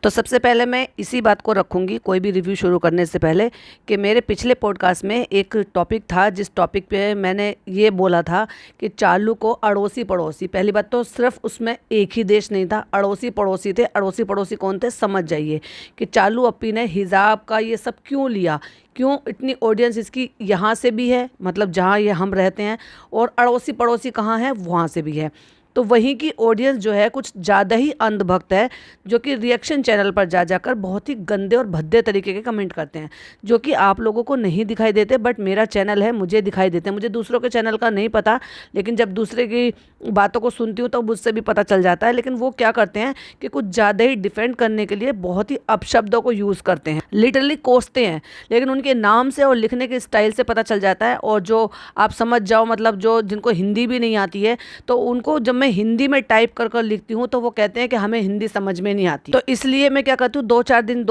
तो सबसे पहले मैं इसी बात को रखूँगी कोई भी रिव्यू शुरू करने से पहले कि मेरे पिछले पॉडकास्ट में एक टॉपिक था जिस टॉपिक पे मैंने ये बोला था कि चालू को अड़ोसी पड़ोसी, पहली बात तो सिर्फ उसमें एक ही देश नहीं था, अड़ोसी पड़ोसी थे। अड़ोसी पड़ोसी कौन थे समझ जाइए कि चालू अप्पी ने हिजाब का ये सब क्यों लिया, क्यों इतनी ऑडियंस इसकी यहाँ से भी है, मतलब जहाँ ये हम रहते हैं, और अड़ोसी पड़ोसी कहाँ है वहाँ से भी है। तो वहीं की ऑडियंस जो है कुछ ज़्यादा ही अंधभक्त है, जो कि रिएक्शन चैनल पर जा जाकर बहुत ही गंदे और भद्दे तरीके के कमेंट करते हैं, जो कि आप लोगों को नहीं दिखाई देते, बट मेरा चैनल है मुझे दिखाई देते हैं। मुझे दूसरों के चैनल का नहीं पता, लेकिन जब दूसरे की बातों को सुनती हूँ तो मुझसे भी पता चल जाता है। लेकिन वो क्या करते हैं कि कुछ ज़्यादा ही डिफेंड करने के लिए बहुत ही अपशब्दों को यूज़ करते हैं, लिटरली कोसते हैं, लेकिन उनके नाम से और लिखने के स्टाइल से पता चल जाता है। और जो आप समझ जाओ, मतलब जो जिनको हिंदी भी नहीं आती है, तो उनको जब मैं हिंदी में टाइप कर कर लिखती हूँ तो वो कहते हैं कि हमें हिंदी समझ में नहीं आती। तो इसलिए मैं क्या करती हूँ, दो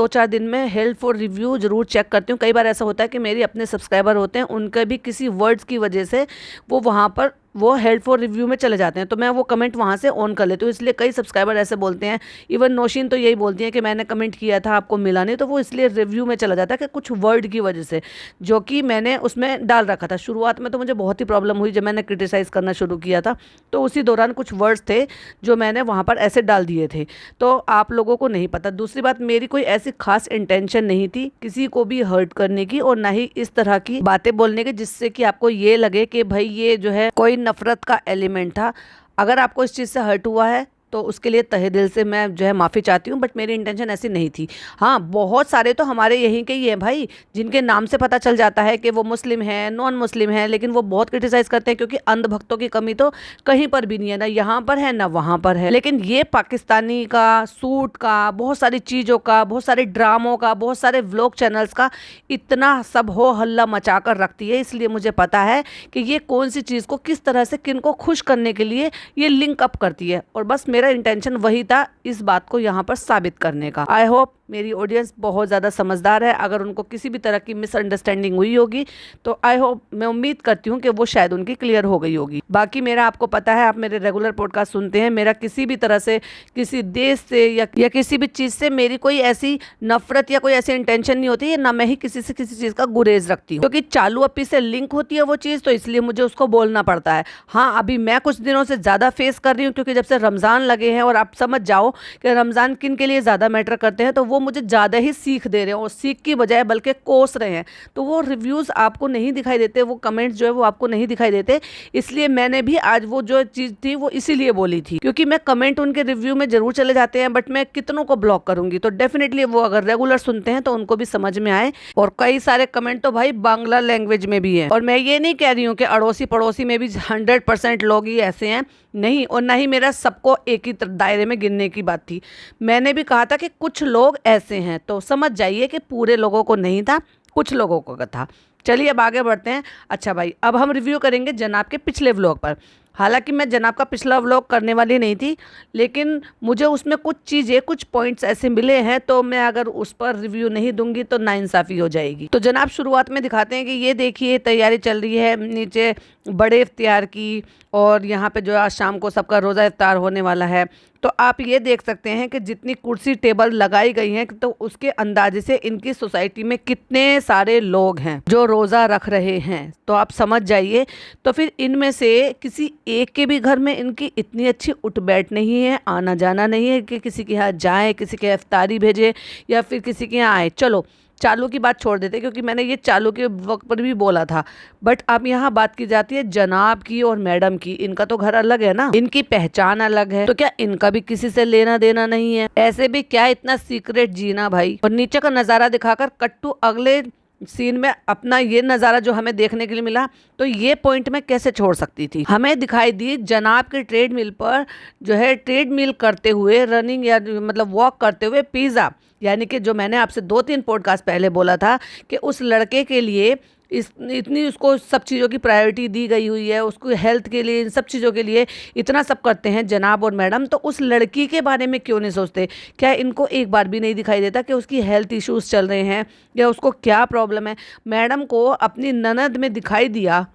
चार दिन में हेल्प फॉर रिव्यू जरूर चेक करती हूँ। कई बार ऐसा होता है कि मेरे अपने सब्सक्राइबर होते हैं, उनके भी किसी वर्ड्स की वजह से वो वहाँ पर वो हेल्प फॉर रिव्यू में चले जाते हैं, तो मैं वो कमेंट वहाँ से ऑन कर लेती हूँ। इसलिए कई सब्सक्राइबर ऐसे बोलते हैं, इवन नौशीन तो यही बोलती हैं कि मैंने कमेंट किया था आपको मिला नहीं, तो वो इसलिए रिव्यू में चला जाता है कि कुछ वर्ड की वजह से जो कि मैंने उसमें डाल रखा था। शुरुआत में तो मुझे बहुत ही प्रॉब्लम हुई जब मैंने क्रिटिसाइज़ करना शुरू किया था, तो उसी दौरान कुछ वर्ड्स थे जो मैंने वहाँ पर ऐसे डाल दिए थे, तो आप लोगों को नहीं पता। दूसरी बात, मेरी कोई ऐसी खास इंटेंशन नहीं थी किसी को भी हर्ट करने की, और ना ही इस तरह की बातें बोलने की जिससे कि आपको ये लगे कि भाई ये जो है कोई नफरत का एलिमेंट था। अगर आपको इस चीज़ से हर्ट हुआ है तो उसके लिए तहे दिल से मैं जो है माफ़ी चाहती हूँ, बट मेरी इंटेंशन ऐसी नहीं थी। हाँ, बहुत सारे तो हमारे यहीं के ही हैं भाई, जिनके नाम से पता चल जाता है कि वो मुस्लिम हैं, नॉन मुस्लिम हैं, लेकिन वो बहुत क्रिटिसाइज़ करते हैं, क्योंकि अंधभक्तों की कमी तो कहीं पर भी नहीं है, ना यहाँ पर है ना वहाँ पर है। लेकिन ये पाकिस्तानी का, सूट का, बहुत सारी चीज़ों का, बहुत सारे ड्रामों का, बहुत सारे व्लॉग चैनल्स का इतना सब हो हल्ला मचा कर रखती है। इसलिए मुझे पता है कि ये कौन सी चीज़ को किस तरह से किन को खुश करने के लिए ये लिंक अप करती है, और बस मेरा इंटेंशन वही था इस बात को यहाँ पर साबित करने का। आई होप मेरी ऑडियंस बहुत ज़्यादा समझदार है। अगर उनको किसी भी तरह की मिसअंडरस्टैंडिंग हुई होगी तो आई होप, मैं उम्मीद करती हूँ कि वो शायद उनकी क्लियर हो गई होगी। बाकी मेरा आपको पता है, आप मेरे रेगुलर पॉडकास्ट सुनते हैं, मेरा किसी भी तरह से किसी देश से या किसी भी चीज़ से मेरी कोई ऐसी नफरत या कोई ऐसी इंटेंशन नहीं होती है, ना मैं ही किसी से किसी चीज़ का गुरेज रखती हूँ, क्योंकि चालू अप्पी से लिंक होती है वो चीज़, तो इसलिए मुझे उसको बोलना पड़ता है। हाँ, अभी मैं कुछ दिनों से ज़्यादा फेस कर रही हूँ, क्योंकि जब से रमज़ान लगे हैं, और आप समझ जाओ कि रमज़ान किन के लिए ज़्यादा मैटर करते हैं, तो वो मुझे ज़्यादा ही सीख दे रहे हैं, और सीख की बजाय बल्कि कोस रहे हैं। तो वो रिव्यूज़ आपको नहीं दिखाई देते, वो कमेंट्स जो है वो आपको नहीं दिखाई देते। इसलिए मैंने भी आज वो जो चीज़ थी वो इसीलिए बोली थी, क्योंकि मैं कमेंट उनके रिव्यू में जरूर चले जाते हैं, बट मैं कितनों को ब्लॉक करूंगी, तो डेफिनेटली वो अगर रेगुलर सुनते हैं तो उनको भी समझ में आए। और कई सारे कमेंट तो भाई बांग्ला लैंग्वेज में भी है, और मैं ये नहीं कह रही हूँ कि अड़ोसी पड़ोसी में भी 100% लोग ही ऐसे हैं, नहीं, और ना ही मेरा सबको एक ही दायरे में गिनने की बात थी। मैंने भी कहा था कि कुछ लोग ऐसे हैं, तो समझ जाइए कि पूरे लोगों को नहीं था, कुछ लोगों को था। चलिए अब आगे बढ़ते हैं। अच्छा भाई, अब हम रिव्यू करेंगे जनाब के पिछले व्लॉग पर। हालांकि मैं जनाब का पिछला व्लॉग करने वाली नहीं थी, लेकिन मुझे उसमें कुछ चीज़ें, कुछ पॉइंट्स ऐसे मिले हैं, तो मैं अगर उस पर रिव्यू नहीं दूंगी तो नाइंसाफ़ी हो जाएगी। तो जनाब शुरुआत में दिखाते हैं कि ये देखिए तैयारी चल रही है नीचे बड़े इफ्तियार की, और यहाँ पे जो आज शाम को सबका रोज़ा इफ्तार होने वाला है। तो आप ये देख सकते हैं कि जितनी कुर्सी टेबल लगाई गई हैं, तो उसके अंदाजे से इनकी सोसाइटी में कितने सारे लोग हैं जो रोज़ा रख रहे हैं, तो आप समझ जाइए। तो फिर इनमें से किसी एक के भी घर में इनकी इतनी अच्छी उठ बैठ नहीं है, आना जाना नहीं है कि किसी के यहाँ जाएँ, किसी के इफ्तारी भेजे, या फिर किसी के यहाँ आए। चलो चालू की बात छोड़ देते, क्योंकि मैंने ये चालू के वक्त पर भी बोला था, बट अब यहाँ बात की जाती है जनाब की और मैडम की। इनका तो घर अलग है ना, इनकी पहचान अलग है, तो क्या इनका भी किसी से लेना देना नहीं है? ऐसे भी क्या इतना सीक्रेट जीना भाई। और नीचे का नज़ारा दिखाकर कट्टू अगले सीन में अपना ये नज़ारा जो हमें देखने के लिए मिला, तो ये पॉइंट मैं कैसे छोड़ सकती थी। हमें दिखाई दी जनाब के ट्रेडमिल पर जो है ट्रेडमिल करते हुए, रनिंग या मतलब वॉक करते हुए पिज़्ज़ा, यानी कि जो मैंने आपसे 2-3 पॉडकास्ट पहले बोला था कि उस लड़के के लिए इतनी उसको सब चीज़ों की प्रायोरिटी दी गई हुई है, उसको हेल्थ के लिए, इन सब चीज़ों के लिए इतना सब करते हैं जनाब और मैडम, तो उस लड़की के बारे में क्यों नहीं सोचते? क्या इनको एक बार भी नहीं दिखाई देता कि उसकी हेल्थ इश्यूज़ चल रहे हैं या उसको क्या प्रॉब्लम है? मैडम को अपनी ननद में दिखाई दिया,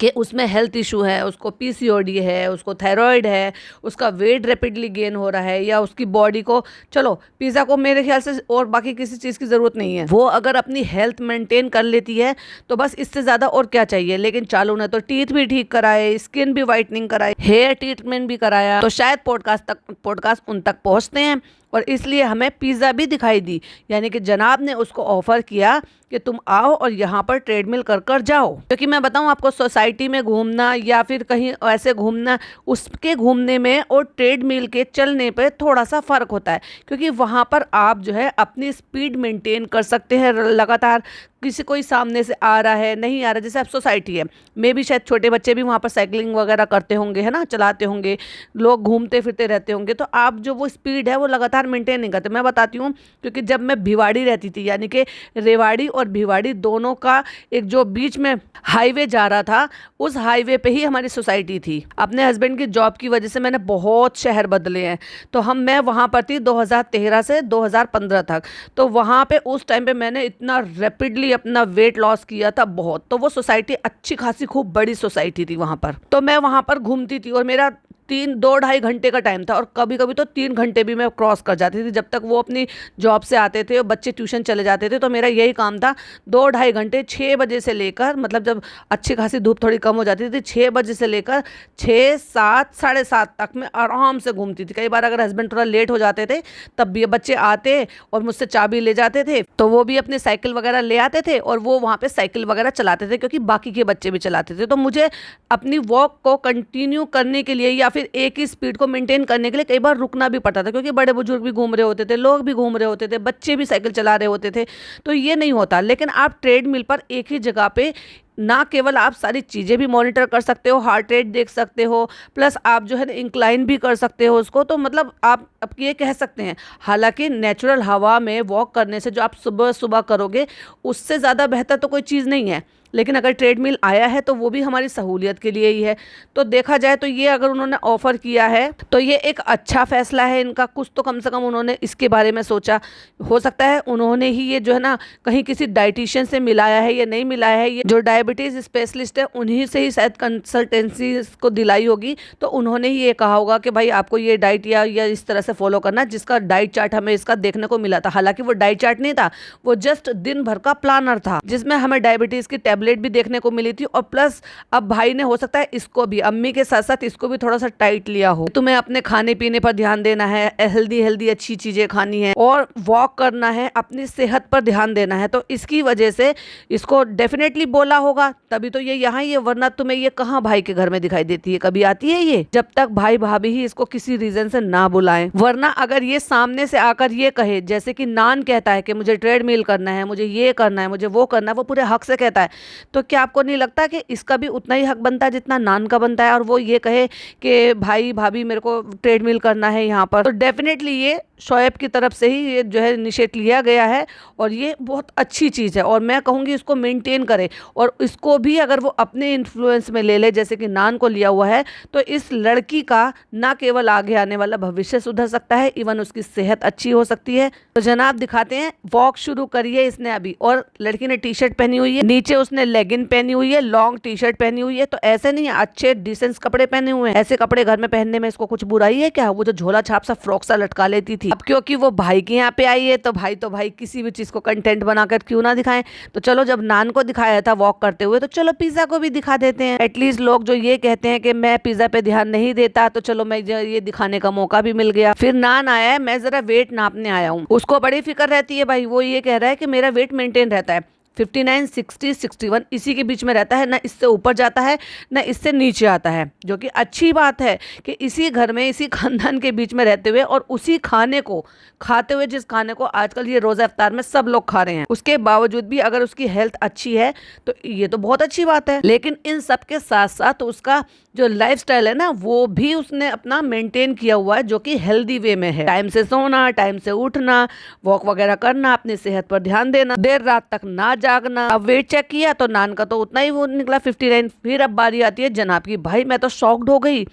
कि उसमें हेल्थ इशू है, उसको पीसीओडी है, उसको थायराइड है, उसका वेट रैपिडली गेन हो रहा है, या उसकी बॉडी को, चलो पिज़्ज़ा को मेरे ख्याल से और बाकी किसी चीज़ की ज़रूरत नहीं है, वो अगर अपनी हेल्थ मेंटेन कर लेती है तो बस इससे ज़्यादा और क्या चाहिए। लेकिन चालू ने तो टीथ भी ठीक कराए, स्किन भी वाइटनिंग कराई, हेयर ट्रीटमेंट भी कराया, तो शायद पॉडकास्ट उन तक पहुँचते हैं और इसलिए हमें पिज़्ज़ा भी दिखाई दी। यानी कि जनाब ने उसको ऑफ़र किया कि तुम आओ और यहाँ पर ट्रेडमिल कर कर जाओ। क्योंकि मैं बताऊँ आपको, सोसाइटी में घूमना या फिर कहीं ऐसे घूमना, उसके घूमने में और ट्रेडमिल के चलने पे थोड़ा सा फ़र्क होता है। क्योंकि वहाँ पर आप जो है अपनी स्पीड मेंटेन कर सकते हैं लगातार, किसी कोई सामने से आ रहा है नहीं आ रहा, जैसे अब सोसाइटी है, मे भी शायद छोटे बच्चे भी वहाँ पर साइकिलिंग वगैरह करते होंगे, है ना, चलाते होंगे, लोग घूमते फिरते रहते होंगे, तो आप जो वो स्पीड है वो लगातार मेंटेन नहीं करते। मैं बताती हूँ, क्योंकि जब मैं भिवाड़ी रहती थी, यानी कि रेवाड़ी और भिवाड़ी दोनों का एक जो बीच में हाईवे जा रहा था, उस हाईवे पे ही हमारी सोसाइटी थी। अपने हस्बैंड की जॉब की वजह से मैंने बहुत शहर बदले हैं, तो मैं वहाँ पर थी 2013 से 2015 तक। तो वहाँ पे उस टाइम पे मैंने इतना रैपिडली अपना वेट लॉस किया था बहुत। तो वो सोसाइटी अच्छी खासी खूब बड़ी सोसाइटी थी वहाँ पर, तो मैं वहाँ पर घूमती थी और मेरा 2-2.5 घंटे का टाइम था, और कभी कभी तो 3 घंटे भी मैं क्रॉस कर जाती थी, जब तक वो अपनी जॉब से आते थे और बच्चे ट्यूशन चले जाते थे। तो मेरा यही काम था, 2-2.5 घंटे, 6 बजे से लेकर, मतलब जब अच्छी खासी धूप थोड़ी कम हो जाती थी, 6 बजे से लेकर 6-7, 7:30 तक मैं आराम से घूमती थी। कई बार अगर हस्बैंड थोड़ा लेट हो जाते थे, तब भी बच्चे आते और मुझसे चाबी ले जाते थे, तो वो भी अपनी साइकिल वगैरह ले आते थे और वो वहाँ पे साइकिल वगैरह चलाते थे, क्योंकि बाकी के बच्चे भी चलाते थे। तो मुझे अपनी वॉक को कंटिन्यू करने के लिए या फिर एक ही स्पीड को मेंटेन करने के लिए कई बार रुकना भी पड़ता था, क्योंकि बड़े बुजुर्ग भी घूम रहे होते थे, लोग भी घूम रहे होते थे, बच्चे भी साइकिल चला रहे होते थे, तो ये नहीं होता। लेकिन आप ट्रेडमिल पर एक ही जगह पे ना केवल आप सारी चीज़ें भी मॉनिटर कर सकते हो, हार्ट रेट देख सकते हो, प्लस आप जो है ना इंक्लाइन भी कर सकते हो उसको, तो मतलब आप अब ये कह सकते हैं। हालांकि नेचुरल हवा में वॉक करने से जो आप सुबह सुबह करोगे, उससे ज़्यादा बेहतर तो कोई चीज़ नहीं है। लेकिन अगर ट्रेडमिल आया है तो वो भी हमारी सहूलियत के लिए ही है। तो देखा जाए तो ये अगर उन्होंने ऑफ़र किया है तो ये एक अच्छा फ़ैसला है इनका, कुछ तो कम से कम उन्होंने इसके बारे में सोचा। हो सकता है उन्होंने ही ये जो है ना कहीं किसी डाइटिशियन से मिलाया है या नहीं मिलाया है, ये जो डायबिटीज़ स्पेशलिस्ट है उन्हीं से ही शायद कंसल्टेंसी को दिलाई होगी। तो उन्होंने ही ये कहा होगा कि भाई आपको ये डाइट या इस तरह से फॉलो करना, जिसका डाइट चार्ट हमें इसका देखने को मिला था। हालांकि वो डाइट चार्ट नहीं था, वो जस्ट दिन भर का प्लानर था, जिसमें हमें डायबिटीज़ की टेबलेट भी देखने को मिली थी। और प्लस अब भाई ने हो सकता है इसको भी, अम्मी के साथ साथ इसको भी थोड़ा सा टाइट लिया हो। तुम्हें अपने खाने पीने पर ध्यान देना है, हेल्दी अच्छी चीजें खानी है और वॉक करना है, अपनी सेहत पर ध्यान देना है। तो इसकी वजह से इसको डेफिनेटली बोला होगा, तभी तो ये यहाँ ही है, वरना तुम्हें ये कहाँ भाई के घर में दिखाई देती है, कभी आती है ये, जब तक भाई भाभी ही इसको किसी रीजन से ना बुलाएं। वरना अगर ये सामने से आकर ये कहे, जैसे कि नान कहता है कि मुझे ट्रेडमिल करना है, मुझे ये करना है, मुझे वो करना है, वो पूरे हक से कहता है, तो क्या आपको नहीं लगता कि इसका भी उतना ही हक बनता है जितना नान का बनता है? और वो ये कहे कि भाई भाभी मेरे को ट्रेडमिल करना है यहाँ पर, तो डेफिनेटली ये शोएब की तरफ से ही ये जो है इनिशिएट लिया गया है और ये बहुत अच्छी चीज़ है। और मैं कहूँगी इसको मेंटेन करे, और इसको भी अगर वो अपने इन्फ्लुएंस में ले ले, जैसे कि नान को लिया हुआ है, तो इस लड़की का ना केवल आगे आने वाला भविष्य सुधर सकता है, इवन उसकी सेहत अच्छी हो सकती है। तो जनाब दिखाते हैं, वॉक शुरू करिए इसने अभी। और लड़की ने टी शर्ट पहनी हुई है, नीचे उसने लेगिन पहनी हुई है, लॉन्ग टी शर्ट पहनी हुई है। तो ऐसे नहीं है, अच्छे डिसेंस कपड़े पहने हुए हैं। ऐसे कपड़े घर में पहनने में इसको कुछ बुराई है क्या? वो जो झोला छाप सा फ्रॉक सा लटका लेती थी, अब क्योंकि वो भाई के यहाँ पे आई है तो भाई किसी भी चीज को कंटेंट बनाकर क्यों ना दिखाएं। तो चलो, जब नान को दिखाया था वॉक करते हुए, तो चलो पिज्जा को भी दिखा देते हैं। एटलीस्ट लोग जो ये कहते हैं कि मैं पिज्जा पे ध्यान नहीं देता, तो चलो मैं ये दिखाने का मौका भी मिल गया। फिर नान आया है, मैं जरा वेट नापने आया हूँ, उसको बड़ी फिक्र रहती है भाई। वो ये कह रहा है कि मेरा वेट मेंटेन रहता है 59, 60, 61 इसी के बीच में रहता है, ना इससे ऊपर जाता है ना इससे नीचे आता है। जो कि अच्छी बात है कि इसी घर में, इसी खानदान के बीच में रहते हुए और उसी खाने को खाते हुए, जिस खाने को आजकल ये रोज़ा इफ्तार में सब लोग खा रहे हैं, उसके बावजूद भी अगर उसकी हेल्थ अच्छी है तो ये तो बहुत अच्छी बात है। लेकिन इन सब के साथ साथ उसका जो लाइफस्टाइल है ना, वो भी उसने अपना मेंटेन किया हुआ है, जो कि हेल्दी वे में है। टाइम से सोना, टाइम से उठना, वॉक वगैरह करना, अपनी सेहत पर ध्यान देना, देर रात तक ना जागना। अब वेट चेक किया तो नान का तो उतना ही वो निकला 59। फिर अब बारी आती है जनाब की। भाई मैं तो शॉक्ड हो गई,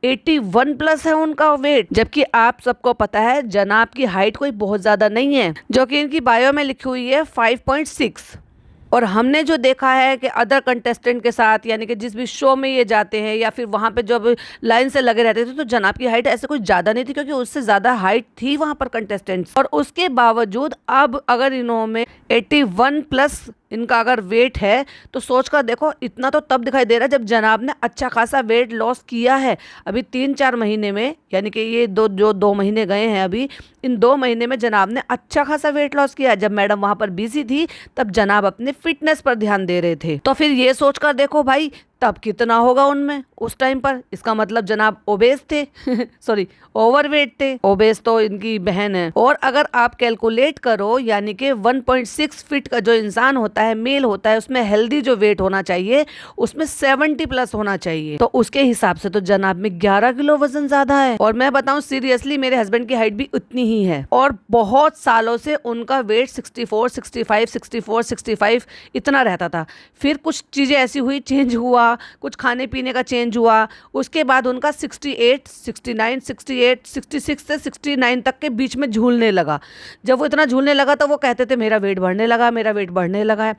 81+ है उनका वेट, जबकि आप सबको पता है जनाब की हाइट कोई बहुत ज्यादा नहीं है, जो कि इनकी बायो में लिखी हुई है 5.6। और हमने जो देखा है कि अदर कंटेस्टेंट के साथ, यानी कि जिस भी शो में ये जाते हैं या फिर वहाँ पे जब लाइन से लगे रहते थे, तो जनाब की हाइट ऐसे कुछ ज़्यादा नहीं थी, क्योंकि उससे ज़्यादा हाइट थी वहाँ पर कंटेस्टेंट्स। और उसके बावजूद अब अगर इन्होंने 81 प्लस इनका अगर वेट है, तो सोच कर देखो, इतना तो तब दिखाई दे रहा है जब जनाब ने अच्छा खासा वेट लॉस किया है। अभी 3-4 महीने में, यानी कि ये दो महीने गए हैं अभी, इन 2 महीने में जनाब ने अच्छा खासा वेट लॉस किया। जब मैडम वहाँ पर बिजी थी तब जनाब अपने फिटनेस पर ध्यान दे रहे थे। तो फिर ये सोच कर देखो भाई, तब कितना होगा उनमें उस टाइम पर। इसका मतलब जनाब ओबेस थे सॉरी, ओवरवेट थे। ओबेस तो इनकी बहन है। और अगर आप कैलकुलेट करो, यानी कि 1.6 फीट का जो इंसान होता है, मेल होता है, उसमें हेल्दी जो वेट होना चाहिए उसमें 70 प्लस होना चाहिए। तो उसके हिसाब से तो जनाब में 11 किलो वजन ज्यादा है। और मैं बताऊं सीरियसली, मेरे हस्बैंड की हाइट भी उतनी ही है, और बहुत सालों से उनका वेट 64, 65, 64, 65 इतना रहता था। फिर कुछ चीजें ऐसी हुई, चेंज हुआ, कुछ खाने पीने का चेंज हुआ, उसके बाद उनका 68, 69, 68, 66 से 69 तक के बीच में झूलने लगा। जब वो इतना झूलने लगा तो वो कहते थे मेरा वेट बढ़ने लगा, मेरा वेट बढ़ने लगा है।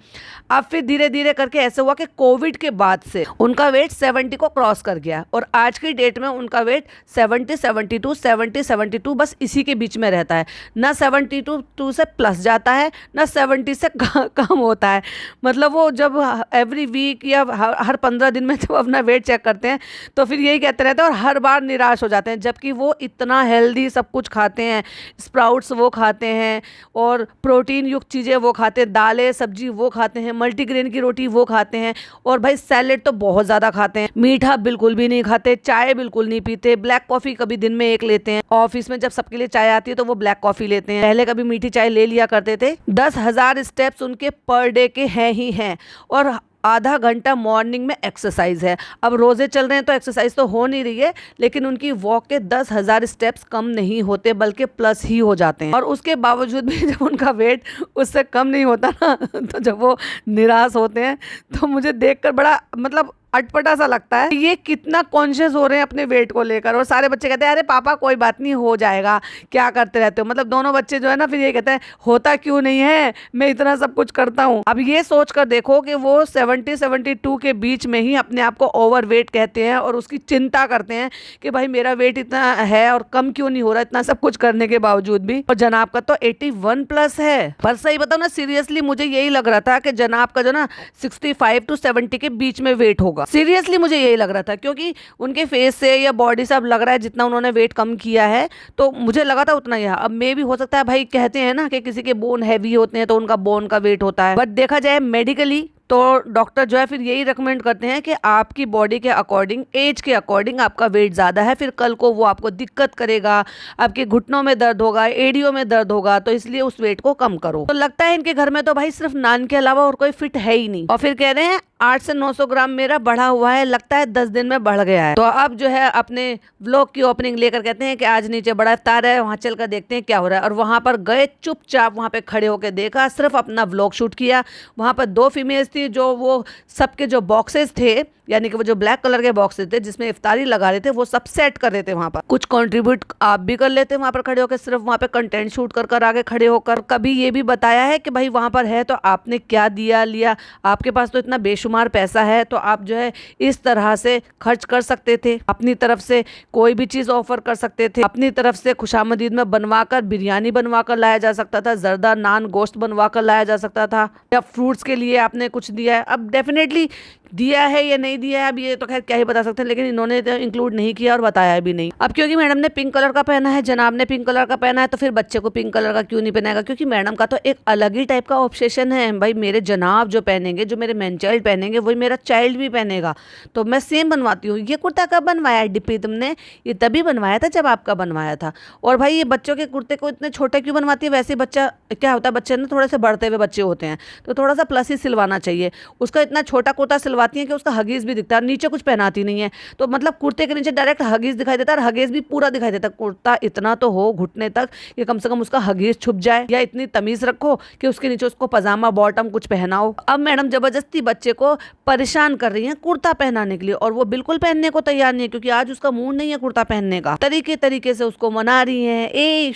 अब फिर धीरे धीरे करके ऐसे हुआ कि कोविड के बाद से उनका वेट 70 को क्रॉस कर गया, और आज की डेट में उनका वेट 70, 72, 70, 72 बस इसी के बीच में रहता है। ना 72 से प्लस जाता है, ना 70 से कम होता है। मतलब वो जब एवरी वीक या हर 15 दिन में जब अपना वेट चेक करते हैं तो फिर यही कहते रहते हैं, और हर बार निराश हो जाते हैं। जबकि वो इतना हेल्दी सब कुछ खाते हैं, स्प्राउट्स वो खाते हैं, और प्रोटीन युक्त चीज़ें वो खाते हैं, दालें सब्जी वो खाते हैं, मल्टीग्रेन की रोटी वो खाते हैं, और भाई सैलेड तो बहुत ज़्यादा खाते हैं, मीठा बिल्कुल भी नहीं खाते, चाय बिल्कुल नहीं पीते, ब्लैक कॉफ़ी कभी दिन में 1 लेते हैं। ऑफिस में जब सबके लिए चाय आती है तो वो ब्लैक कॉफ़ी लेते हैं। पहले कभी मीठी चाय ले लिया करते थे। 10,000 स्टेप्स उनके पर डे के हैं ही हैं, और आधा घंटा मॉर्निंग में एक्सरसाइज है। अब रोजे चल रहे हैं तो एक्सरसाइज तो हो नहीं रही है, लेकिन उनकी वॉक के 10,000 स्टेप्स कम नहीं होते, बल्कि प्लस ही हो जाते हैं। और उसके बावजूद भी जब उनका वेट उससे कम नहीं होता ना तो जब वो निराश होते हैं तो मुझे देखकर बड़ा मतलब अटपटा सा लगता है। ये कितना कॉन्शियस हो रहे हैं अपने वेट को लेकर। और सारे बच्चे कहते हैं अरे पापा कोई बात नहीं, हो जाएगा, क्या करते रहते हो। मतलब दोनों बच्चे जो है ना, फिर ये कहते हैं होता क्यों नहीं है, मैं इतना सब कुछ करता हूँ। अब ये सोच कर देखो कि वो 70, 72 के बीच में ही अपने आप को ओवर वेट कहते हैं, और उसकी चिंता करते हैं कि भाई मेरा वेट इतना है और कम क्यों नहीं हो रहा, इतना सब कुछ करने के बावजूद भी। और जनाब का तो 81 प्लस है। पर सही बताओ ना, सीरियसली मुझे यही लग रहा था कि जनाब का जो ना 65 to 70 के बीच में वेट होगा। सीरियसली मुझे यही लग रहा था, क्योंकि उनके फेस से या बॉडी से अब लग रहा है जितना उन्होंने वेट कम किया है, तो मुझे लगा था उतना ही है। अब मे भी हो सकता है, भाई कहते हैं ना कि किसी के बोन हैवी होते हैं तो उनका बोन का वेट होता है, बट देखा जाए मेडिकली तो डॉक्टर जो है फिर यही रिकमेंड करते हैं कि आपकी बॉडी के अकॉर्डिंग, एज के अकॉर्डिंग आपका वेट ज़्यादा है, फिर कल को वो आपको दिक्कत करेगा, आपके घुटनों में दर्द होगा, एड़ियों में दर्द होगा, तो इसलिए उस वेट को कम करो। तो लगता है इनके घर में तो भाई सिर्फ नान के अलावा और कोई फिट है ही नहीं। और फिर कह रहे हैं 8 से 900 ग्राम मेरा बढ़ा हुआ है, लगता है 10 दिन में बढ़ गया है। तो अब जो है अपने व्लॉग की ओपनिंग लेकर कहते हैं कि आज नीचे बड़ा इफ्तार है, वहाँ चल कर देखते हैं क्या हो रहा है। और वहाँ पर गए, चुपचाप वहाँ पे खड़े होकर देखा, सिर्फ अपना व्लॉग शूट किया। वहाँ पर 2 फीमेल्स थी, जो वो सबके जो बॉक्सेस थे, यानी कि वो जो ब्लैक कलर के बॉक्सेस थे जिसमें इफ्तारी लगा रहे थे, वो सब सेट कर रहे थे। वहाँ पर कुछ कंट्रीब्यूट आप भी कर लेते वहाँ पर खड़े होकर, सिर्फ वहाँ पे कंटेंट शूट कर कर आगे खड़े होकर। कभी ये भी बताया है कि भाई वहाँ पर है तो आपने क्या दिया लिया, आपके पास तो इतना बेशुमार पैसा है, तो आप जो है इस तरह से खर्च कर सकते थे, अपनी तरफ से कोई भी चीज़ ऑफर कर सकते थे, अपनी तरफ से खुशामदीद में बनवाकर बिरयानी बनवाकर लाया जा सकता था, जर्दा नान गोश्त बनवाकर लाया जा सकता था, या फ्रूट्स के लिए आपने कुछ दिया है। अब डेफिनेटली दिया है या नहीं दिया है, अब ये तो खैर क्या ही बता सकते हैं, लेकिन इन्होंने तो इंक्लूड नहीं किया और बताया भी नहीं। अब क्योंकि मैडम ने पिंक कलर का पहना है, जनाब ने पिंक कलर का पहना है, तो फिर बच्चे को पिंक कलर का क्यों नहीं पहनाएगा, क्योंकि मैडम का तो एक अलग ही टाइप का ऑब्सेशन है। भाई मेरे जनाब जो पहनेंगे, जो मेरे मैन चाइल्ड पहनेंगे, वही मेरा चाइल्ड भी पहनेगा, तो मैं सेम बनवाती हूँ। ये कुर्ता कब बनवाया डिप्पी तुमने? ये तभी बनवाया था जब आपका बनवाया था। और भाई ये बच्चों के कुर्ते को इतने छोटे क्यों बनवाती है? वैसे बच्चा क्या होता है, बच्चे ना थोड़े से बढ़ते हुए बच्चे होते हैं, तो थोड़ा सा प्लस ही सिलवाना चाहिए। उसका इतना छोटा कुर्ता खुलवाती हैं कि उसका हगीज भी दिखता है, नीचे कुछ पहनाती नहीं है, तो मतलब कुर्ते के नीचे डायरेक्ट हगीज दिखाई देता है और हगीज भी पूरा दिखाई देता है। कुर्ता इतना तो हो घुटने तक कि कम से कम उसका हगीज छुप जाए, या इतनी तमीज रखो कि उसके नीचे उसको पजामा बॉटम कुछ पहनाओ। अब मैडम जबरदस्ती बच्चे को परेशान कर रही है कुर्ता पहनाने के लिए, और वो बिल्कुल पहनने को तैयार नहीं है क्योंकि आज उसका मूड नहीं है कुर्ता पहनने का। तरीके तरीके से उसको मना रही है, ए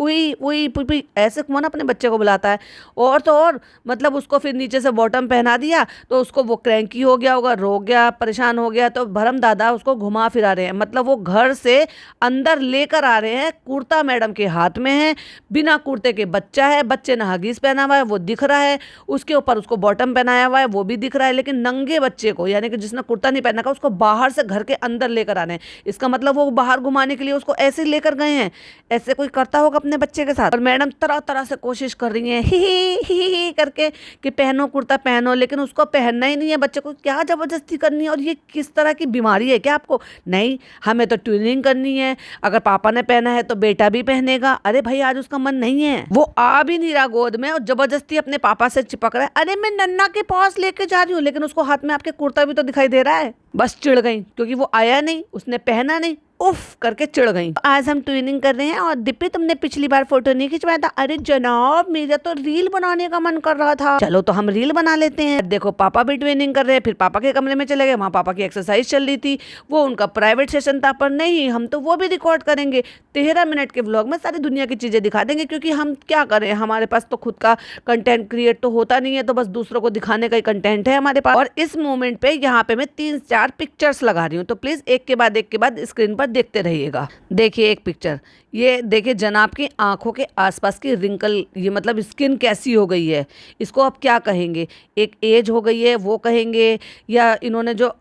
उई उई पुई, ऐसे कौन अपने बच्चे को बुलाता है। और तो और मतलब उसको फिर नीचे से बॉटम पहना दिया तो उसको वो क्रैंकी हो गया होगा, रो गया, परेशान हो गया, तो भरम दादा उसको घुमा फिरा रहे हैं। मतलब वो घर से अंदर लेकर आ रहे हैं, कुर्ता मैडम के हाथ में है, बिना कुर्ते के बच्चा है, बच्चे ने हगीज पहना हुआ है वो दिख रहा है, उसके ऊपर उसको बॉटम पहनाया हुआ है वो भी दिख रहा है, लेकिन नंगे बच्चे को यानी कि जिसने कुर्ता नहीं पहना था उसको बाहर से घर के अंदर लेकर आने हैं। इसका मतलब वो बाहर घुमाने के लिए उसको ऐसे लेकर गए हैं। ऐसे कोई करता होगा अपने बच्चे के साथ। और मैडम तरह तरह से कोशिश कर रही है ही करके कि पहनो कुर्ता पहनो, लेकिन उसको पहनना ही नहीं है। बच्चे को क्या जबरदस्ती करनी है, और ये किस तरह की बीमारी है क्या आपको? नहीं, हमें तो ट्यूनिंग करनी है, अगर पापा ने पहना है तो बेटा भी पहनेगा। अरे भाई आज उसका मन नहीं है, वो आ भी नहीं रहा गोद में और जबरदस्ती अपने पापा से चिपक रहा है। अरे मैं नन्ना के पास लेके जा रही हूँ, लेकिन उसको हाथ में आपके कुर्ता भी तो दिखाई दे रहा है। बस चिढ़ गई क्योंकि वो आया नहीं, उसने पहना नहीं, उफ करके चिढ़ गई। आज हम ट्यूनिंग कर रहे हैं और दीप्ति तुमने पिछली बार फोटो नहीं खिंचवाया था। अरे जनाब मेरा तो रील बनाने का मन कर रहा था। चलो तो हम रील बना लेते हैं। देखो पापा भी ट्यूनिंग कर रहे हैं, फिर पापा के कमरे में चले गए, वहाँ पापा की एक्सरसाइज चल रही थी, वो उनका प्राइवेट सेशन था। पर नहीं, हम तो वो भी रिकॉर्ड करेंगे, 13 मिनट के व्लॉग में सारी दुनिया की चीजें दिखा देंगे, क्योंकि हम क्या करें, हमारे पास तो खुद का कंटेंट क्रिएट तो होता नहीं है, तो बस दूसरों को दिखाने का ही कंटेंट है हमारे पास। और इस मोमेंट पे यहाँ पे मैं 3-4 पिक्चर्स लगा रही हूँ, तो प्लीज एक के बाद स्क्रीन पर देखते रहिएगा। देखिए एक पिक्चर, ये देखिए जनाब की आंखों के आसपास की रिंकल, ये मतलब स्किन कैसी हो गई है, इसको आप क्या कहेंगे? एक एज हो गई है वो कहेंगे, या इन्होंने जो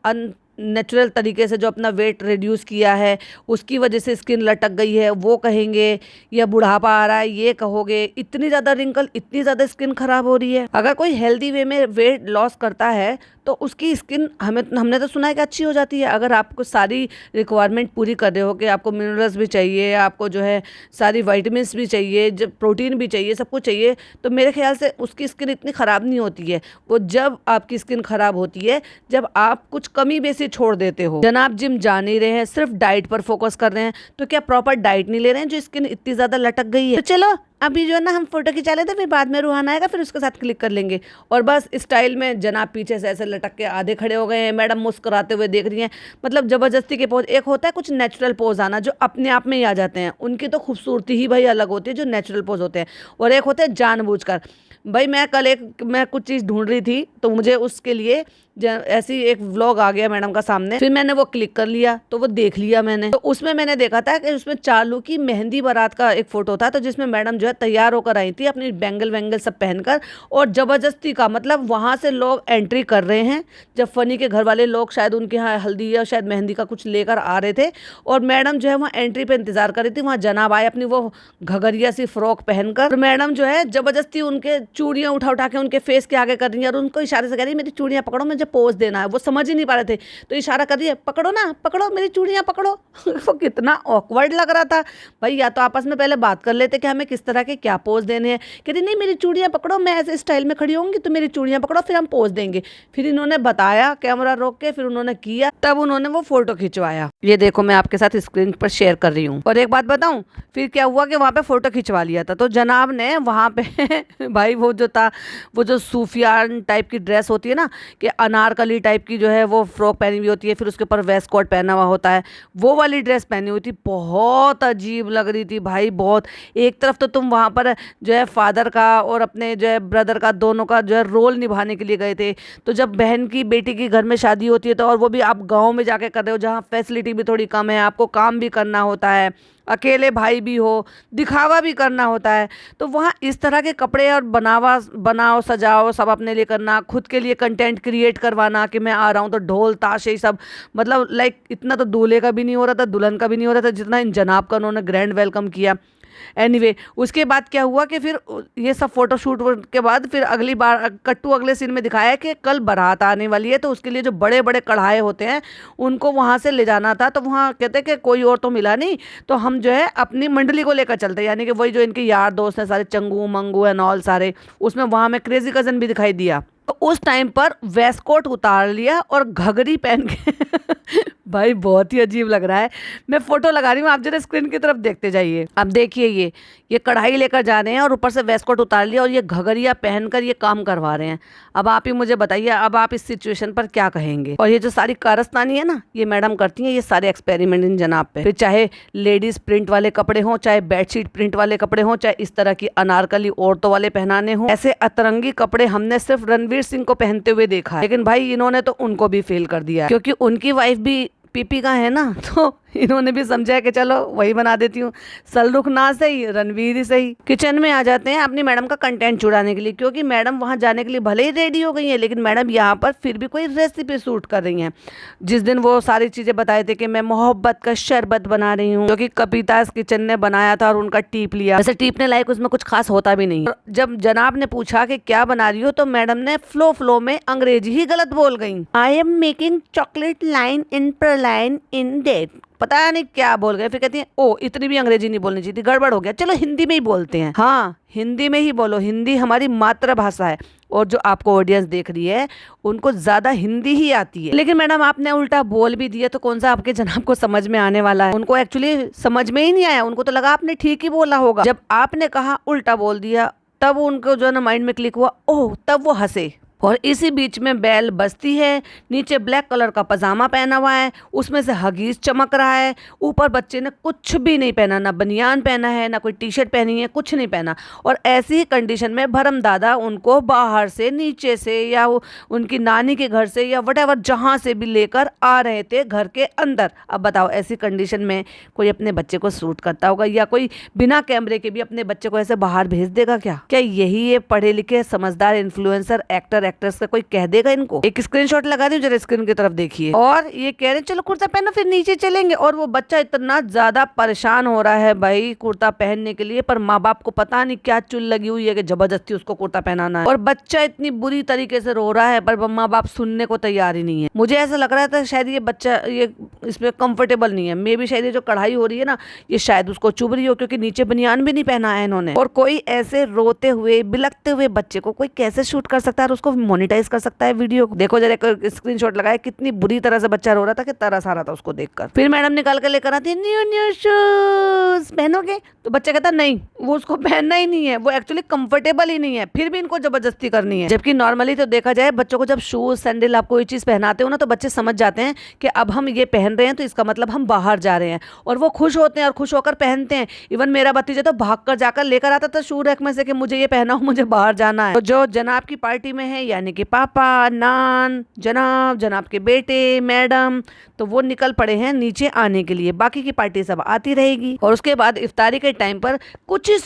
नेचुरल तरीके से जो अपना वेट रिड्यूस किया है उसकी वजह से स्किन लटक गई है वो कहेंगे, या बुढ़ापा आ रहा है ये कहोगे? इतनी ज़्यादा रिंकल, इतनी ज़्यादा स्किन खराब हो रही है। अगर कोई हेल्दी वे में वेट लॉस करता है तो उसकी स्किन हमने तो सुना है कि अच्छी हो जाती है। अगर आपको सारी रिक्वायरमेंट पूरी कर रहे हो कि आपको मिनरल्स भी चाहिए, आपको जो है सारी वाइटमिन्स भी चाहिए, जब प्रोटीन भी चाहिए, सब कुछ चाहिए, तो मेरे ख्याल से उसकी स्किन इतनी ख़राब नहीं होती है। वो जब आपकी स्किन ख़राब होती है जब आप कुछ कमी बेसी छोड़ देते हो। जनाब जिम जा नहीं रहे हैं, सिर्फ डाइट पर फोकस कर रहे हैं, तो क्या प्रॉपर डाइट नहीं ले रहे हैं जो स्किन इतनी ज़्यादा लटक गई है? तो चलो अभी जो है ना हम फोटो खिंचा लेते हैं, फिर बाद में रूहान आएगा, फिर उसके साथ क्लिक कर लेंगे। और बस स्टाइल में जनाब पीछे से ऐसे लटक के आधे खड़े हो गए हैं, मैडम मुस्कुराते हुए देख रही हैं। मतलब जबरदस्ती के पोज, एक होता है कुछ नेचुरल पोज आना जो अपने आप में ही आ जाते हैं, उनकी तो खूबसूरती ही भाई अलग होती है जो नेचुरल पोज होते हैं, और एक होते हैं जानबूझकर। भाई मैं कुछ चीज़ ढूंढ रही थी तो मुझे उसके लिए ऐसी एक व्लॉग आ गया मैडम का सामने, फिर मैंने वो क्लिक कर लिया तो वो देख लिया मैंने। तो उसमें मैंने देखा था कि उसमें चालू की मेहंदी बारात का एक फोटो था, तो जिसमें मैडम जो है तैयार होकर आई थी अपनी बैंगल वैंगल सब पहनकर, और जबरदस्ती का मतलब वहाँ से लोग एंट्री कर रहे हैं। जब फनी के घर वाले लोग शायद उनके यहाँ हल्दी या शायद मेहंदी का कुछ लेकर आ रहे थे, और मैडम जो है वहाँ एंट्री पे इंतजार कर रही थी। वहाँ जनाब आए अपनी वो घगरिया सी फ्रॉक पहनकर, और मैडम जो है जबरदस्ती उनके चूड़ियाँ उठा के उनके फेस के आगे कर रही है, और उनको इशारे से कह रही है मेरी चूड़ियाँ पकड़ो, मुझे पोज देना है। वो समझ ही नहीं पा रहे थे तो इशारा कर रही है पकड़ो ना, पकड़ो मेरी चूड़ियाँ पकड़ो। वो कितना ऑकवर्ड लग रहा था भाई। या तो आपस में पहले बात कर लेते कि हमें किस तरह के क्या पोज देने हैं। कहती नहीं मेरी चूड़ियाँ पकड़ो, मैं ऐसे स्टाइल में खड़ी होंगी तो मेरी चूड़ियाँ पकड़ो, फिर हम पोज देंगे। फिर इन्होंने बताया कैमरा रोक के, फिर उन्होंने किया, तब उन्होंने वो फोटो खिंचवाया। ये देखो मैं आपके साथ स्क्रीन पर शेयर कर रही हूँ। और एक बात बताऊं, फिर क्या हुआ कि वहाँ पे फोटो खिंचवा लिया था, तो जनाब ने वहाँ पे भाई वो जो था, वो जो सूफियान टाइप की ड्रेस होती है ना, कि अनारकली टाइप की जो है वो फ्रॉक पहनी हुई होती है, फिर उसके ऊपर वेस्ट कोट पहना हुआ होता है, वो वाली ड्रेस पहनी हुई थी। बहुत अजीब लग रही थी भाई, बहुत। एक तरफ तो तुम वहाँ पर जो है फादर का और अपने जो है ब्रदर का, दोनों का जो है रोल निभाने के लिए गए थे। तो जब बहन की बेटी की घर में शादी होती है तो, और वो भी आप गाँव में जाके कर रहे हो जहाँ फैसिलिटी भी थोड़ी कम है, आपको काम भी करना होता है, अकेले भाई भी हो, दिखावा भी करना होता है, तो वहाँ इस तरह के कपड़े और बनाओ सजाओ सब अपने लिए करना, खुद के लिए कंटेंट क्रिएट करवाना कि मैं आ रहा हूँ, तो ढोल ताशे सब, मतलब लाइक इतना तो दूल्हे का भी नहीं हो रहा था, दुल्हन का भी नहीं हो रहा था जितना इन जनाब का उन्होंने ग्रैंड वेलकम किया। एनीवे उसके बाद क्या हुआ कि फिर ये सब फोटो शूट के बाद फिर अगली बार कट्टू अगले सीन में दिखाया कि कल बारात आने वाली है, तो उसके लिए जो बड़े बड़े कढ़ाई होते हैं उनको वहाँ से ले जाना था। तो वहाँ कहते कि कोई और तो मिला नहीं, तो हम जो है अपनी मंडली को लेकर चलते, यानी कि वही जो इनके यार दोस्त हैं सारे, चंगू मंगू एंड ऑल सारे, उसमें वहाँ में क्रेजी कज़न भी दिखाई दिया। तो उस टाइम पर वेस्ट कोट उतार लिया और घघरी पहन के भाई बहुत ही अजीब लग रहा है। मैं फोटो लगा रही हूँ, आप जरा स्क्रीन की तरफ देखते जाइए। अब देखिए ये कढ़ाई लेकर जा रहे हैं और ऊपर से वेस्ट कोट उतार लिया और ये घघरिया पहनकर ये काम करवा रहे हैं। अब आप ही मुझे बताइए, अब आप इस सिचुएशन पर क्या कहेंगे। और ये जो सारी कारस्तानी है ना, ये मैडम करती हैं ये सारे एक्सपेरिमेंट इन जनाब पे। फिर चाहे लेडीज प्रिंट वाले कपड़े हों, चाहे बेडशीट प्रिंट वाले कपड़े हों, चाहे इस तरह की अनारकली औरतों वाले पहनाने हों, ऐसे अतरंगी कपड़े हमने सिर्फ रणवीर सिंह को पहनते हुए देखा है। लेकिन भाई इन्होंने तो उनको भी फेल कर दिया, क्योंकि उनकी वाइफ भी पीपी का है ना, तो इन्होंने भी समझा कि चलो वही बना देती हूँ, सलरुख ना सही रणवीर ही सही। किचन में आ जाते हैं अपनी मैडम का कंटेंट चुराने के लिए, क्योंकि मैडम वहाँ जाने के लिए भले ही रेडी हो गई है, लेकिन मैडम यहाँ पर फिर भी कोई रेसिपी शूट कर रही हैं। जिस दिन वो सारी चीज़ें बताए थे कि मैं मोहब्बत का शरबत बना रही हूँ, जो कि कविताज किचन ने बनाया था और उनका टीप लिया, वैसे टीपने लायक उसमें कुछ खास होता भी नहीं। जब जनाब ने पूछा कि क्या बना रही हो, तो मैडम ने फ्लो में अंग्रेजी ही गलत बोल गई। I am making chocolate line in praline in date, पता नहीं क्या बोल गए। फिर कहती हैं ओ इतनी भी अंग्रेजी नहीं बोलनी चाहिए थी, गड़बड़ हो गया, चलो हिंदी में ही बोलते हैं। हाँ, हिंदी में ही बोलो, हिंदी हमारी मातृभाषा है और जो आपको ऑडियंस देख रही है उनको ज्यादा हिंदी ही आती है। लेकिन मैडम आपने उल्टा बोल भी दिया, तो कौन सा आपके जनाब को समझ में आने वाला है। उनको एक्चुअली समझ में ही नहीं आया, उनको तो लगा आपने ठीक ही बोला होगा। जब आपने कहा उल्टा बोल दिया, तब उनको जो है ना माइंड में क्लिक हुआ, ओह, तब वो हंसे। और इसी बीच में बेल बजती है, नीचे ब्लैक कलर का पजामा पहना हुआ है, उसमें से हगीज चमक रहा है, ऊपर बच्चे ने कुछ भी नहीं पहना, ना बनियान पहना है, ना कोई टी शर्ट पहनी है, कुछ नहीं पहना। और ऐसी ही कंडीशन में भरम दादा उनको बाहर से, नीचे से, या उनकी नानी के घर से, या वटेवर जहाँ से भी लेकर आ रहे थे घर के अंदर। अब बताओ ऐसी कंडीशन में कोई अपने बच्चे को शूट करता होगा, या कोई बिना कैमरे के भी अपने बच्चे को ऐसे बाहर भेज देगा क्या? क्या यही ये पढ़े लिखे समझदार इन्फ्लुएंसर एक्टर्स का कोई कह देगा इनको? एक स्क्रीनशॉट लगा दी, जरा स्क्रीन की तरफ देखिए। और ये कह रहे हैं चलो कुर्ता पहनो फिर नीचे चलेंगे, और वो बच्चा इतना ज्यादा परेशान हो रहा है भाई कुर्ता पहनने के लिए, पर माँ बाप को पता नहीं क्या चुल लगी हुई है कि जबरदस्ती उसको कुर्ता पहनाना है। और बच्चा इतनी बुरी तरीके से रो रहा है, पर माँ बाप सुनने को तैयार ही नहीं है। मुझे ऐसा लग रहा था शायद ये बच्चा ये इसमें कंफर्टेबल नहीं है, मे भी शायद ये जो कढ़ाई हो रही है ना, ये शायद उसको चुभ रही हो, क्योंकि नीचे बनियान भी नहीं पहना है इन्होंने। और कोई ऐसे रोते हुए बिलखते हुए बच्चे को कोई कैसे शूट कर सकता है और उसको मोनेटाइज कर सकता है वीडियो को? देखो जरा स्क्रीनशॉट लगाया, कितनी बुरी तरह से बच्चा रो रहा था कि तरस आ रहा था उसको देखकर। फिर मैडम निकाल कर लेकर आती है, न्यू शूज पहनोगे? तो बच्चा कहता नहीं, वो उसको पहनना ही नहीं है, वो एक्चुअली कंफर्टेबल ही नहीं है, फिर भी इनको जबरदस्ती करनी है। जबकि नॉर्मली तो देखा जाए बच्चों को जब शूज सैंडल आप कोई चीज पहनाते हो ना, तो बच्चे समझ जाते हैं कि अब हम ये पहन रहे हैं तो इसका मतलब हम बाहर जा रहे हैं, और वो खुश होते हैं और खुश होकर पहनते हैं। इवन मेरा भतीजा तो भाग कर जाकर लेकर आता था शू रैक में से कि मुझे ये पहना हो, मुझे बाहर जाना है। तो जो जनाब की पार्टी में है, यानी कि पापा, नान, जनाब के बेटे, मैडम, तो वो निकल पड़े हैं नीचे आने के लिए। बाकी की पार्टी सब आती रहेगी। और उसके बाद इफ्तारी के टाइम पर कुछ ही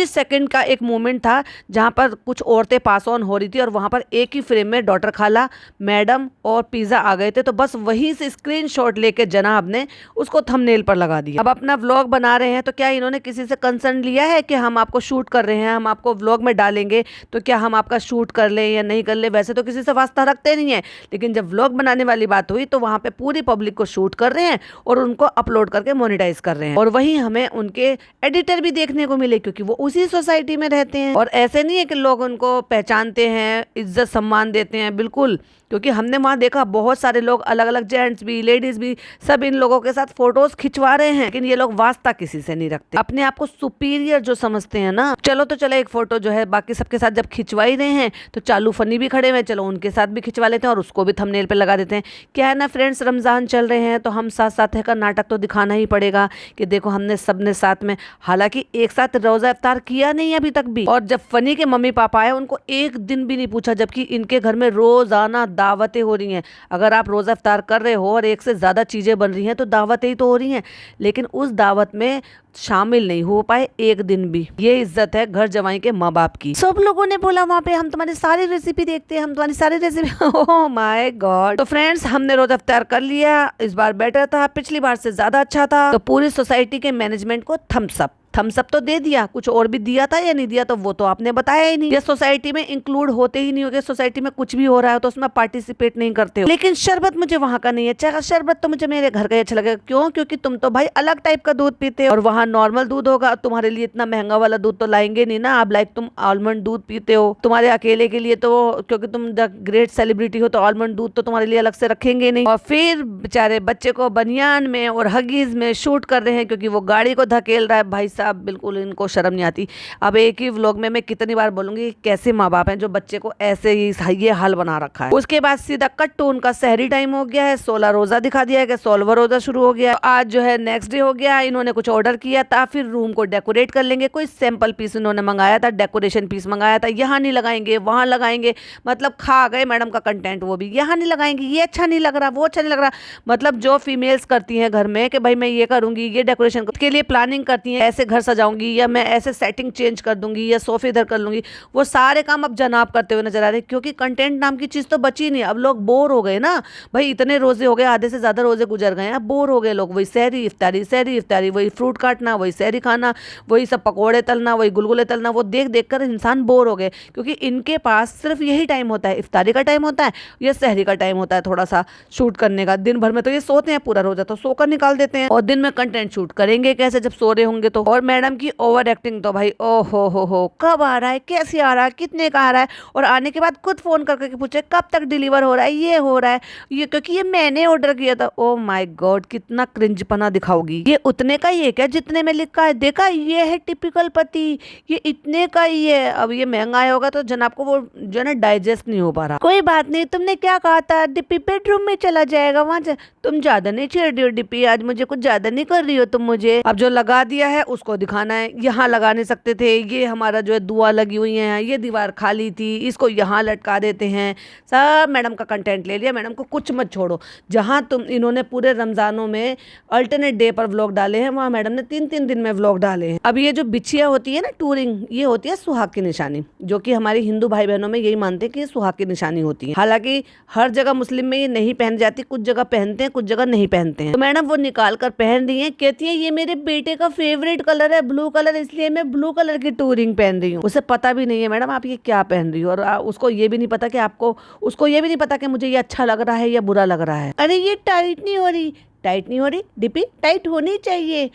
सेकंड का एक मोमेंट था जहां पर कुछ औरतें पास ऑन हो रही थी, और वहां पर एक ही फ्रेम में डॉक्टर खाला, मैडम और पिज्जा आ गए थे। तो बस वहीं से स्क्रीनशॉट लेके जनाब ने उसको थंबनेल पर लगा दिया। अब अपना व्लॉग बना रहे हैं, तो क्या इन्होंने किसी से कंसर्न लिया है कि हम आपको शूट कर रहे हैं, हम आपको व्लॉग में डालेंगे, तो क्या हम आपका शूट कर लें या नहीं कर ले? वैसे तो किसी से वास्ता रखते नहीं है, लेकिन जब व्लॉग बनाने वाली बात हुई तो वहां पे पूरी पब्लिक को शूट कर रहे हैं और उनको अपलोड करके मोनेटाइज कर रहे हैं। और वहीं हमें उनके एडिटर भी देखने को मिले, क्योंकि वो उसी सोसाइटी में रहते हैं। और ऐसे नहीं है कि लोग उनको पहचानते हैं, इज्जत सम्मान देते हैं, बिल्कुल, क्योंकि हमने वहां देखा बहुत सारे लोग, अलग अलग जेंट्स भी, लेडीज भी, सब इन लोगों के साथ फोटोज खिंचवा रहे हैं। लेकिन ये लोग वास्ता किसी से नहीं रखते, अपने आप को सुपीरियर जो समझते हैं ना। चलो तो चलो एक फोटो जो है बाकी सबके साथ जब खिंचवा ही रहे हैं, तो चालू फनी भी खड़े हुए, चलो उनके साथ भी खिंचवा लेते हैं और उसको भी थंबनेल पे लगा देते हैं। क्या है ना फ्रेंड्स, रमजान चल रहे हैं तो हम साथ साथ का नाटक तो दिखाना ही पड़ेगा कि देखो हमने सबने साथ में, हालांकि एक साथ रोजा इफ्तार किया नहीं अभी तक भी। और जब फनी के मम्मी पापा आए, उनको एक दिन भी नहीं पूछा, जबकि इनके घर में रोजाना दावतें हो रही हैं। अगर आप रोजा इफ्तार कर रहे हो और एक से ज्यादा चीजें बन रही हैं, तो दावतें ही तो हो रही हैं, लेकिन उस दावत में शामिल नहीं हो पाए एक दिन भी। ये इज्जत है घर जवाई के माँ बाप की। सब लोगों ने बोला वहां पे हम तुम्हारी सारी रेसिपी देखते हैं, हम तुम्हारी सारी रेसिपी ओह माय गॉड। तो फ्रेंड्स, हमने रोजा इफ्तार कर लिया, इस बार बेटर था, पिछली बार से ज्यादा अच्छा था। तो पूरी सोसाइटी के मैनेजमेंट को थम्स अप। थम्स अप तो दे दिया, कुछ और भी दिया था या नहीं दिया तो वो तो आपने बताया ही नहीं। ये सोसाइटी में इंक्लूड होते ही नहीं हो गए, सोसाइटी में कुछ भी हो रहा है तो उसमें पार्टिसिपेट नहीं करते हो। लेकिन शरबत मुझे वहां का नहीं अच्छा, शरबत तो मुझे मेरे घर का ही अच्छा लगेगा। क्यों? क्योंकि तुम तो भाई अलग टाइप का दूध पीते हो और वहाँ नॉर्मल दूध होगा। तुम्हारे लिए इतना महंगा वाला दूध तो लाएंगे नहीं ना। आप लाइक तुम आलमंड दूध पीते हो, तुम्हारे अकेले के लिए तो, क्योंकि तुम द ग्रेट सेलिब्रिटी हो तो आलमंड दूध तो तुम्हारे लिए अलग से रखेंगे नहीं। और फिर बेचारे बच्चे को बनियान में और हगीज में शूट कर रहे हैं क्योंकि वो गाड़ी को धकेल रहा है। भाई साहब बिल्कुल इनको शर्म नहीं आती। अब एक ही व्लॉग में मैं कितनी बार बोलूंगी कैसे माँ बाप हैं जो बच्चे को ऐसे ही ये हाल बना रखा है। उसके बाद सीधा कट टू उनका सहरी टाइम हो गया है, 16 रोजा दिखा दिया है कि 16वां रोजा शुरू हो गया। आज जो है नेक्स्ट डे हो गया, इन्होंने कुछ ऑर्डर किया था, फिर रूम को डेकोरेट कर लेंगे। कोई सैंपल पीस इन्होंने मंगाया था, डेकोरेशन पीस मंगाया था, यहाँ नहीं लगाएंगे वहां लगाएंगे। मतलब खा गए मैडम का कंटेंट, वो भी यहाँ नहीं लगाएंगे, ये अच्छा नहीं लग रहा, वो अच्छा नहीं लग रहा। मतलब जो फीमेल्स करती हैं घर में कि भाई मैं ये करूंगी, ये डेकोरेशन के लिए प्लानिंग करती हैं, ऐसे घर सजाऊंगी या मैं ऐसे सेटिंग चेंज कर दूंगी या सोफे इधर कर लूंगी, वो सारे काम अब जनाब करते हुए नजर आ रहे हैं। क्योंकि कंटेंट नाम की चीज तो बची नहीं। अब लोग बोर हो गए ना भाई, इतने रोजे हो गए, आधे से ज्यादा रोजे गुजर गए, अब बोर हो गए लोग। वही सहरी इफ्तारी, वही फ्रूट काटना, वही सहरी खाना, वही सब पकौड़े तलना, वही गुलगुले तलना, वो देख देख कर इंसान बोर हो गए। क्योंकि इनके पास सिर्फ यही टाइम होता है, इफ्तारी का टाइम होता है या सहरी का टाइम होता है थोड़ा सा शूट करने का। दिन भर में तो ये सोते हैं, पूरा रोजा तो सोकर निकाल देते हैं और दिन में कंटेंट शूट करेंगे कैसे जब सो रहे होंगे तो। और मैडम की ओवर एक्टिंग तो भाई ओ हो, कब आ रहा है, कैसे आ रहा है, कितने का आ रहा है, और आने के बाद खुद फोन करके पूछे कब तक डिलीवर हो रहा है, ये हो रहा है ये, क्योंकि ये मैंने ऑर्डर किया था। ओ माय गॉड, कितना क्रिंजपना दिखाओगी। ये उतने का ही है क्या जितने में लिखा है? देखा, ये है टिपिकल पति, ये इतने का ही है। अब ये महंगा आया होगा तो जनाब को वो जो है ना डाइजेस्ट नहीं हो पा रहा। कोई बात नहीं, तुमने क्या कहा था, डिप्पी बेडरूम में चला जाएगा, वहां तुम ज्यादा नहीं छेड़ रही हो डिप्पी, आज मुझे कुछ ज्यादा नहीं कर रही हो तुम मुझे। अब जो लगा दिया है उसको दिखाना है, यहाँ लगा नहीं सकते थे, ये हमारा जो है दुआ लगी हुई है, ये दीवार खाली थी, इसको यहाँ लटका देते हैं। सब मैडम का कंटेंट ले लिया। मैडम को कुछ मत छोड़ो। जहाँ तुम इन्होंने पूरे रमजानों में अल्टरनेट डे पर व्लॉग डाले हैं, वहाँ मैडम ने 3-3 दिन में व्लॉग डाले हैं। अब ये जो बिछिया होती है ना टूरिंग, ये होती है सुहाग की निशानी, जो कि हमारी हिंदू भाई बहनों में यही मानते हैं कि ये सुहाग की निशानी होती है। हालांकि हर जगह मुस्लिम में ये नहीं पहन जाती, कुछ जगह पहनते हैं, कुछ जगह नहीं पहनते हैं। तो मैडम वो निकाल कर पहन रही है, कहती है ये मेरे बेटे का फेवरेट कलर है ब्लू कलर, इसलिए मैं ब्लू कलर की टूरिंग पहन रही हूँ। उसे पता भी नहीं है मैडम आप ये क्या पहन रही हो, और उसको ये भी नहीं पता कि आपको, उसको ये भी नहीं पता कि मुझे ये अच्छा लग रहा है या बुरा लग रहा है। अरे ये टाइट नहीं हो रही, टाइट नहीं हो रही डिप्पी, टाइट होनी चाहिए।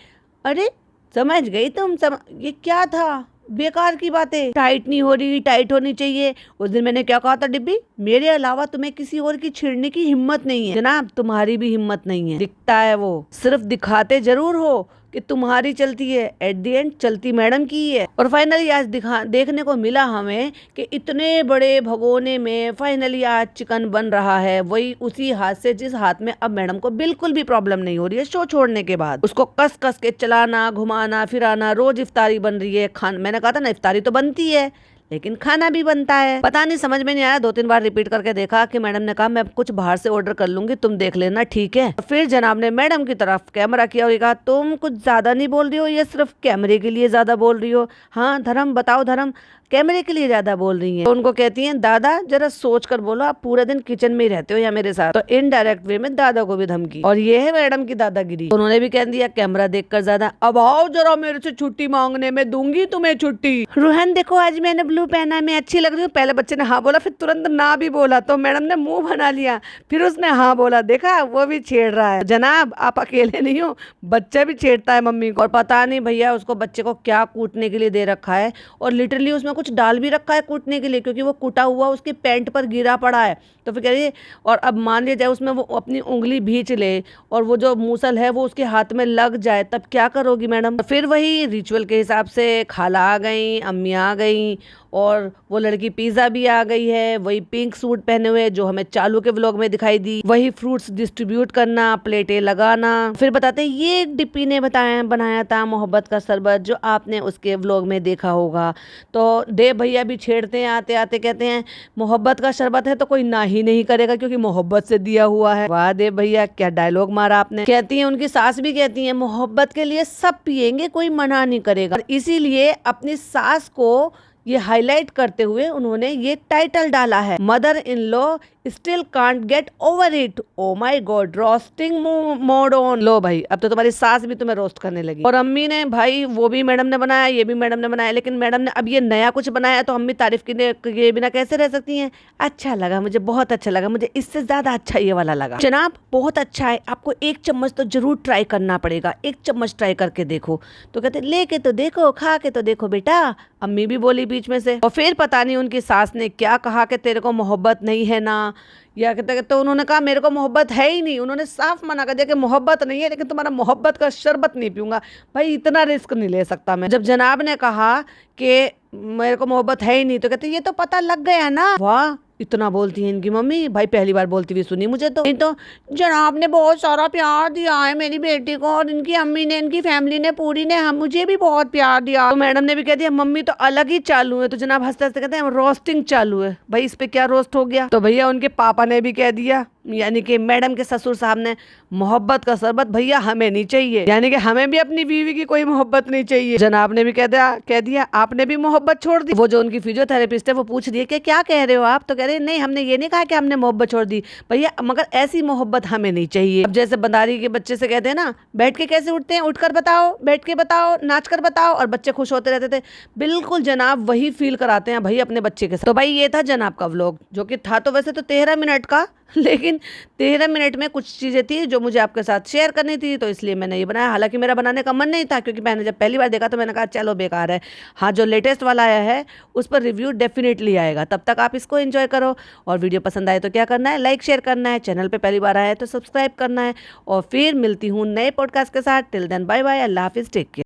अरे समझ गई तुम, ये क्या था, बेकार की बातें। टाइट नहीं हो रही, टाइट होनी चाहिए। उस दिन मैंने क्या कहा था डिब्बी, मेरे अलावा तुम्हें किसी और की छेड़ने की हिम्मत नहीं है। जनाब तुम्हारी भी हिम्मत नहीं है, दिखता है वो, सिर्फ दिखाते जरूर हो कि तुम्हारी चलती है, एट द एंड चलती मैडम की है। और फाइनली आज देखने को मिला हमें कि इतने बड़े भगोने में फाइनली आज चिकन बन रहा है, वही उसी हाथ से जिस हाथ में अब मैडम को बिल्कुल भी प्रॉब्लम नहीं हो रही है शो छोड़ने के बाद। उसको कस कस के चलाना, घुमाना फिराना, रोज इफ्तारी बन रही है, मैंने कहा था ना इफ्तारी तो बनती है लेकिन खाना भी बनता है। पता नहीं, समझ में नहीं आया। 2-3 बार रिपीट करके देखा कि मैडम ने कहा मैं कुछ बाहर से ऑर्डर कर लूंगी, तुम देख लेना ठीक है। फिर जनाब ने मैडम की तरफ कैमरा किया और कहा तुम कुछ ज्यादा नहीं बोल रही हो, ये सिर्फ कैमरे के लिए ज्यादा बोल रही हो। हाँ धर्म बताओ, धर्म कैमरे के लिए ज्यादा बोल रही है। तो उनको कहती हैं दादा जरा सोच कर बोलो, आप पूरे दिन किचन में ही रहते हो या मेरे साथ। तो इनडायरेक्ट वे में दादा को भी धमकी, और ये है मैडम की दादागिरी। तो उन्होंने भी कह दिया कैमरा देखकर ज्यादा, अब आओ जरा मेरे से छुट्टी मांगने, में दूंगी तुम्हें छुट्टी। रोहन देखो आज मैंने ब्लू पहना है, मैं अच्छी लग रही हूँ। पहले बच्चे ने हाँ बोला, फिर तुरंत ना भी बोला, तो मैडम ने मुंह बना लिया, फिर उसने हाँ बोला। देखा वो भी छेड़ रहा है। जनाब आप अकेले नहीं हो, बच्चा भी छेड़ता है मम्मी को। और पता नहीं भैया उसको बच्चे को क्या कूटने के लिए दे रखा है, और लिटरली उसमें कुछ डाल भी रखा है कूटने के लिए, क्योंकि वो कूटा हुआ उसकी पैंट पर गिरा पड़ा है। तो फिर कह रही है, और अब मान लिया जाए उसमें वो अपनी उंगली भींच ले और वो जो मूसल है वो उसके हाथ में लग जाए, तब क्या करोगी मैडम। फिर वही रिचुअल के हिसाब से खाला आ गई, अम्मी आ गई, और वो लड़की पिज्जा भी आ गई है, वही पिंक सूट पहने हुए जो हमें चालू के व्लॉग में दिखाई दी, वही फ्रूट्स डिस्ट्रीब्यूट करना, प्लेटें लगाना। फिर बताते ये डिप्पी ने बनाया था मोहब्बत का शरबत, जो आपने उसके व्लॉग में देखा होगा। तो देव भैया भी छेड़ते हैं, आते आते कहते हैं मोहब्बत का शरबत है तो कोई ना ही नहीं करेगा क्योंकि मोहब्बत से दिया हुआ है। वाह देव भैया क्या डायलॉग मारा आपने। कहती है उनकी सास भी कहती है मोहब्बत के लिए सब पिएंगे, कोई मना नहीं करेगा। इसीलिए अपनी सास को ये हाईलाइट करते हुए उन्होंने ये टाइटल डाला है, mother in law still can't get over it, oh my God, roasting mode on. लो भाई, अब तो तुम्हारी सास भी तुम्हें रोस्ट करने लगी। और अम्मी ने भाई, वो भी मैडम ने बनाया, ये भी मैडम ने बनाया, लेकिन मैडम ने अब ये नया कुछ बनाया तो अम्मी तारीफ किए बिना कैसे रह सकती हैं। अच्छा लगा, मुझे बहुत अच्छा लगा, मुझे इससे ज्यादा अच्छा ये वाला लगा। जनाब बहुत अच्छा है, आपको एक चम्मच तो जरूर ट्राई करना पड़ेगा, एक चम्मच ट्राई करके देखो। तो कहते लेके तो देखो, खा के तो देखो बेटा, अम्मी भी बोली बीच में से। और फिर पता नहीं उनकी सास ने क्या कहा कि तेरे को मोहब्बत नहीं है ना, या कहते तो उन्होंने कहा मेरे को मोहब्बत है ही नहीं। उन्होंने साफ मना कर दिया कि मोहब्बत नहीं है, लेकिन तुम्हारा मोहब्बत का शरबत नहीं पीऊंगा। भाई इतना रिस्क नहीं ले सकता मैं। जब जनाब ने कहा कि मेरे को मोहब्बत है ही नहीं, तो कहते ये तो पता लग गया ना। वाह, इतना बोलती है इनकी मम्मी, भाई पहली बार बोलती हुई सुनी मुझे तो। नहीं तो जनाब ने बहुत सारा प्यार दिया है मेरी बेटी को, और इनकी अम्मी ने, इनकी फैमिली ने पूरी ने हम मुझे भी बहुत प्यार दिया। तो मैडम ने भी कह दिया मम्मी तो अलग ही चालू है। तो जनाब हंसते हंसते कहते हैं रोस्टिंग चालू है। भाई इस पे क्या रोस्ट हो गया। तो भैया उनके पापा ने भी कह दिया, यानी कि मैडम के ससुर साहब ने, मोहब्बत का शरबत भैया हमें नहीं चाहिए, यानी कि हमें भी अपनी बीवी की कोई मोहब्बत नहीं चाहिए। जनाब ने भी कह दिया आपने भी मोहब्बत छोड़ दी। वो जो उनकी फिजियोथेरेपिस्ट है वो पूछ रही है कि क्या कह रहे हो आप। तो कह रहे नहीं, हमने ये नहीं कहा कि हमने मोहब्बत छोड़ दी भैया, मगर ऐसी मोहब्बत हमें नहीं चाहिए। अब जैसे बंदारी के बच्चे से कहते हैं ना, बैठ के कैसे उठते हैं, उठकर बताओ, बैठ के बताओ, नाच कर बताओ, और बच्चे खुश होते रहते थे। बिल्कुल जनाब वही फील कराते हैं भाई अपने बच्चे के साथ। तो भाई ये था जनाब का व्लॉग, जो कि था तो वैसे तो 13 मिनट का, लेकिन 13 मिनट में कुछ चीज़ें थी जो मुझे आपके साथ शेयर करनी थी, तो इसलिए मैंने ये बनाया। हालांकि मेरा बनाने का मन नहीं था, क्योंकि मैंने जब पहली बार देखा तो मैंने कहा चलो बेकार है। हाँ, जो लेटेस्ट वाला आया है उस पर रिव्यू डेफिनेटली आएगा, तब तक आप इसको एंजॉय करो। और वीडियो पसंद आए तो क्या करना है, लाइक शेयर करना है, चैनल पर पहली बार आया है तो सब्सक्राइब करना है। और फिर मिलती हूँ नए पॉडकास्ट के साथ। टिल देन बाय बाय, अल्लाह हाफिज़, टेक केयर।